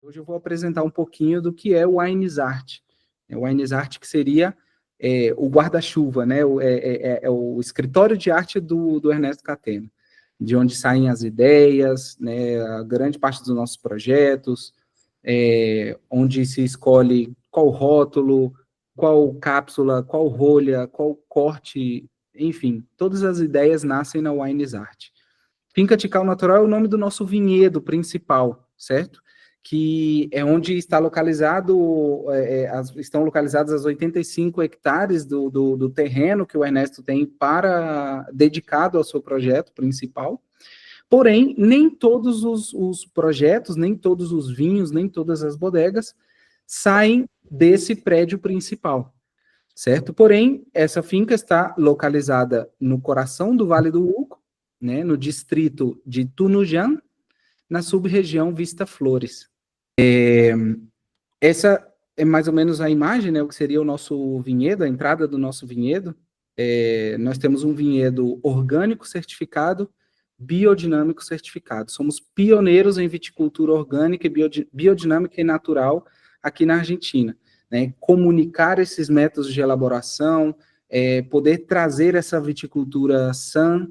Hoje eu vou apresentar um pouquinho do que é o Winesart. O Winesart que seria o guarda-chuva, né? É o escritório de arte do Ernesto Catena, de onde saem as ideias, né? A grande parte dos nossos projetos, onde se escolhe qual rótulo, qual cápsula, qual rolha, qual corte, enfim, todas as ideias nascem na Winesart. Finca Tikal Natural é o nome do nosso vinhedo principal, certo? Que é onde está localizado, estão localizados as 85 hectares do terreno que o Ernesto tem dedicado ao seu projeto principal. Porém, nem todos os projetos, nem todos os vinhos, nem todas as bodegas saem desse prédio principal, certo? Porém, essa finca está localizada no coração do Vale do Uco, né, no distrito de Tunujã, na sub-região Vista Flores. Essa é mais ou menos a imagem, né, o que seria o nosso vinhedo, a entrada do nosso vinhedo. Nós temos um vinhedo orgânico certificado, biodinâmico certificado. Somos pioneiros em viticultura orgânica e biodinâmica e natural aqui na Argentina, né? Comunicar esses métodos de elaboração, poder trazer essa viticultura sã,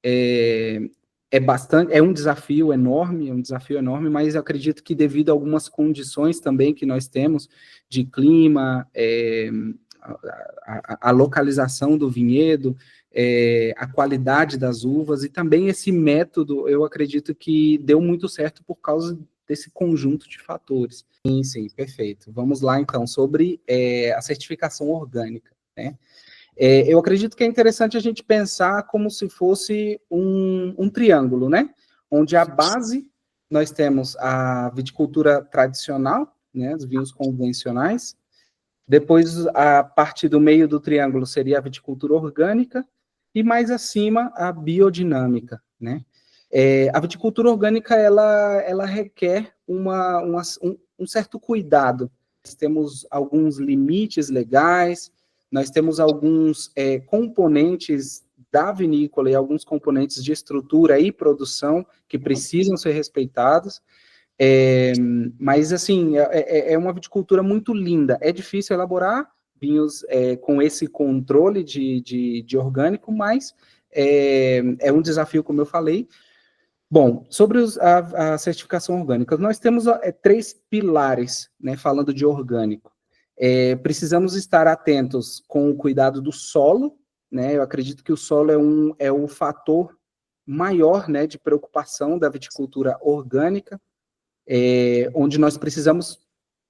é um desafio enorme, mas eu acredito que devido a algumas condições também que nós temos de clima, a localização do vinhedo, a qualidade das uvas e também esse método, eu acredito que deu muito certo por causa desse conjunto de fatores. Sim, perfeito. Vamos lá, então, sobre a certificação orgânica, né? Eu acredito que é interessante a gente pensar como se fosse um triângulo, né? Onde a base, nós temos a viticultura tradicional, né? Os vinhos convencionais. Depois, a parte do meio do triângulo seria a viticultura orgânica. E mais acima, a biodinâmica, né? A viticultura orgânica, ela requer um certo cuidado. Nós temos alguns limites legais, nós temos alguns componentes da vinícola e alguns componentes de estrutura e produção que precisam ser respeitados, mas, assim, é uma viticultura muito linda. É difícil elaborar vinhos com esse controle de orgânico, mas é um desafio, como eu falei. Bom, sobre a certificação orgânica, nós temos 3 pilares, né, falando de orgânico. Precisamos estar atentos com o cuidado do solo, né? Eu acredito que o solo é o fator maior, né, de preocupação da viticultura orgânica, onde nós precisamos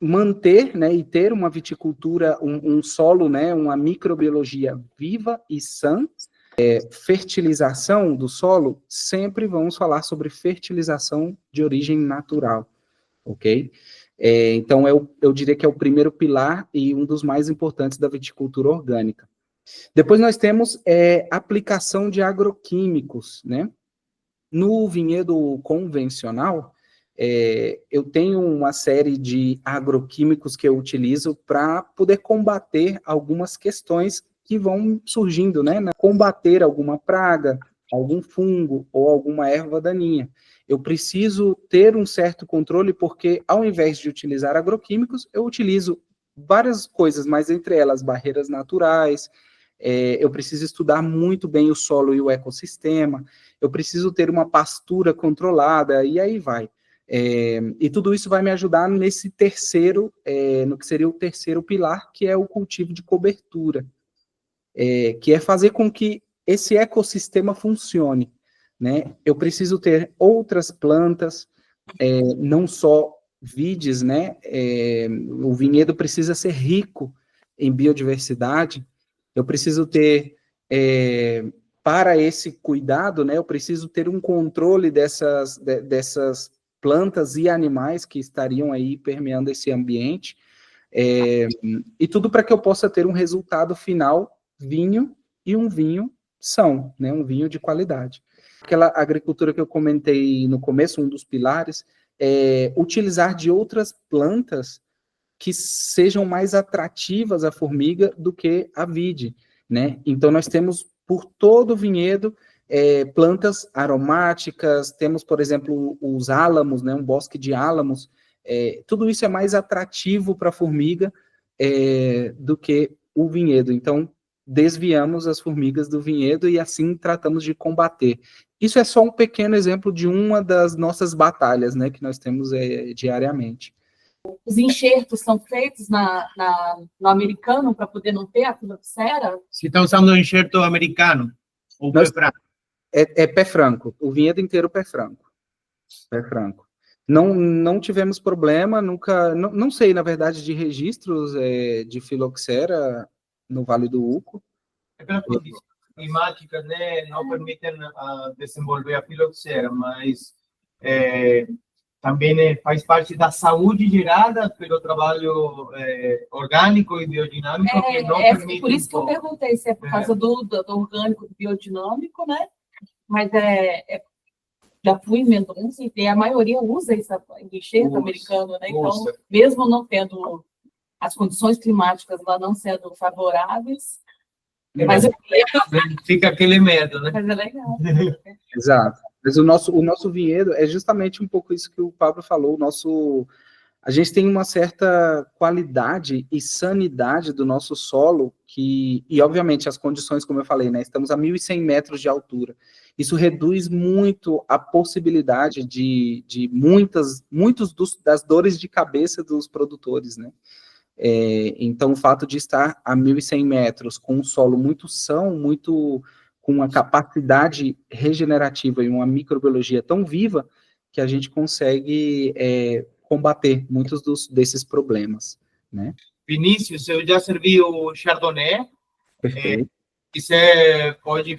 manter, né, e ter uma viticultura, um solo, né, uma microbiologia viva e sã. Fertilização do solo, sempre vamos falar sobre fertilização de origem natural, ok? Então, eu diria que é o primeiro pilar e um dos mais importantes da viticultura orgânica. Depois nós temos aplicação de agroquímicos, né? No vinhedo convencional, eu tenho uma série de agroquímicos que eu utilizo para poder combater algumas questões que vão surgindo, né? Combater alguma praga, algum fungo ou alguma erva daninha. Eu preciso ter um certo controle, porque ao invés de utilizar agroquímicos, eu utilizo várias coisas, mas entre elas barreiras naturais, eu preciso estudar muito bem o solo e o ecossistema, eu preciso ter uma pastura controlada, e aí vai. E tudo isso vai me ajudar nesse terceiro, no que seria o terceiro pilar, que é o cultivo de cobertura, que é fazer com que esse ecossistema funcione, né? Eu preciso ter outras plantas, não só vides, né? O vinhedo precisa ser rico em biodiversidade. Eu preciso ter, para esse cuidado, né? Eu preciso ter um controle dessas plantas e animais que estariam aí permeando esse ambiente, e tudo para que eu possa ter um resultado final, vinho, e um vinho são, né? Um vinho de qualidade. Aquela agricultura que eu comentei no começo, um dos pilares, utilizar de outras plantas que sejam mais atrativas à formiga do que a vide, né? Então, nós temos por todo o vinhedo plantas aromáticas, temos, por exemplo, os álamos, né? Um bosque de álamos, tudo isso é mais atrativo para a formiga do que o vinhedo. Então, desviamos as formigas do vinhedo e assim tratamos de combater. Isso é só um pequeno exemplo de uma das nossas batalhas, né, que nós temos diariamente. Os enxertos são feitos no americano para poder não ter a filoxera? Se está usando um enxerto americano ou pé franco? É pé franco, o vinhedo inteiro pé franco. Pé franco. Não tivemos problema, nunca, não sei, na verdade, de registros de filoxera no Vale do Uco. É pelas condições climáticas, né, não permitem desenvolver a filoxera, mas também faz parte da saúde gerada pelo trabalho orgânico e biodinâmico que não permite. Por isso que eu perguntei se é por causa do orgânico, do biodinâmico, né? Mas já fui em Mendonça e a maioria usa esse enxerto americano, né? Então, mesmo não tendo as condições climáticas lá não sendo favoráveis, mas fica aquele medo, né? Mas é legal. Exato. Mas o nosso vinhedo é justamente um pouco isso que o Pablo falou. A gente tem uma certa qualidade e sanidade do nosso solo e obviamente as condições, como eu falei, né? Estamos a 1.100 metros de altura. Isso reduz muito a possibilidade de muitas das dores de cabeça dos produtores, né? Então, o fato de estar a 1.100 metros com um solo muito são, com uma capacidade regenerativa e uma microbiologia tão viva que a gente consegue combater muitos desses problemas, né? Vinícius, eu já servi o Chardonnay. Perfeito. E você pode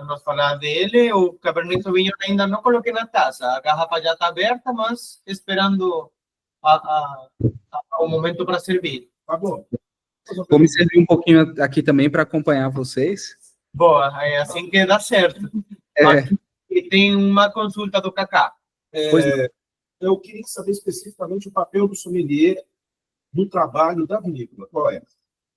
nos falar dele? O Cabernet Sauvignon ainda não coloquei na taça. A garrafa já está aberta, mas esperando o momento para servir. Tá bom. Vou me servir um pouquinho aqui também para acompanhar vocês. Boa, é assim que dá certo. E tem uma consulta do Cacá. Eu queria saber especificamente o papel do sommelier no trabalho da vinícola. Qual é?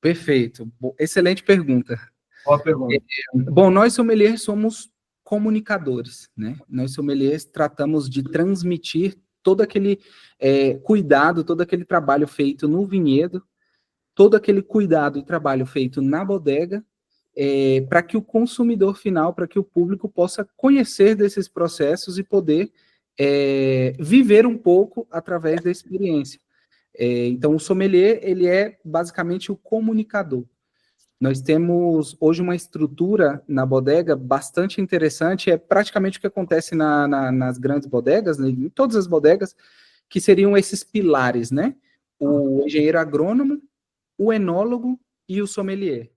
Perfeito. Excelente pergunta. Boa pergunta. Bom, nós sommeliers somos comunicadores, né? Nós sommeliers tratamos de transmitir todo aquele cuidado, todo aquele trabalho feito no vinhedo, todo aquele cuidado e trabalho feito na bodega, para que o consumidor final, para que o público possa conhecer desses processos e poder viver um pouco através da experiência. Então, o sommelier, ele é basicamente o comunicador. Nós temos hoje uma estrutura na bodega bastante interessante, praticamente o que acontece nas grandes bodegas, né, em todas as bodegas, que seriam esses pilares, né? O engenheiro agrônomo, o enólogo e o sommelier.